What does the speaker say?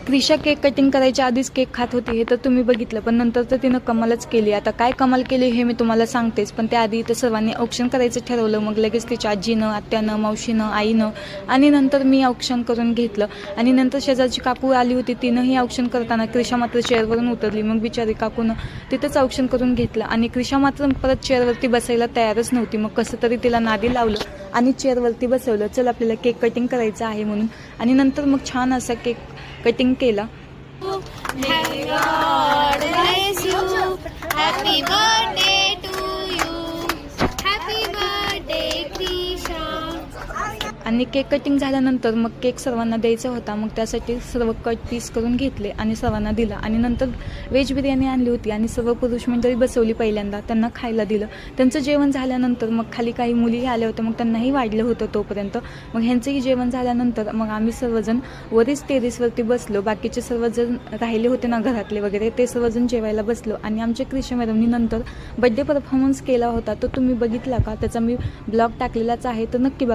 क्रिशा cake cutting करायच्या आधीच cake खात होती हे तर तुम्ही बघितलं, पण नंतर तर तिनं कमालच केली. आता काय कमाल केली हे मी तुम्हाला सांगतेच, पण त्याआधी इथं सर्वांनी औक्षण करायचं ठरवलं. मग लगेच तिच्या आजीनं, आत्यानं, मावशीनं, आईनं आणि नंतर मी औक्षण करून घेतलं. आणि नंतर शेजारची काकू आली होती, तिनंही औक्षण करताना क्रिशा मात्र चेअरवरून उतरली. मग बिचारी काकूनं तिथंच औक्षण करून घेतलं आणि क्रिशा मात्र परत चेअरवरती बसायला तयारच नव्हती. मग कसं तरी तिला नादी लावलं आणि चेअरवरती बसवलं. चल आपल्याला केक कटिंग करायचं आहे म्हणून. आणि नंतर मग छान असा केक कटिंग केला. May God bless you. Happy birthday to you. Happy birthday, Krisha. आणि केक कटिंग झाल्यानंतर मग केक सर्वांना द्यायचा होता. मग त्यासाठी सर्व कट पीस करून घेतले आणि सर्वांना दिला. आणि नंतर व्हेज बिर्याणी आणली होती आणि सर्व पुरुष मंडळी बसवली पहिल्यांदा, त्यांना खायला दिलं. त्यांचं जेवण झाल्यानंतर मग खाली काही मुलीही आल्या होत्या, मग त्यांनाही वाढलं होतं तोपर्यंत. मग ह्यांचंही जेवण झाल्यानंतर मग आम्ही सर्वजण वरीच टेरेसवरती बसलो. बाकीचे सर्वजण राहिले होते ना घरातले वगैरे, ते सर्वजण जेवायला बसलो. आणि आमच्या क्रिशा मॅडमनी नंतर बड्डे परफॉर्मन्स केला होता, तो तुम्ही बघितला का? त्याचा मी ब्लॉग टाकलेलाच आहे, तर नक्की बघा.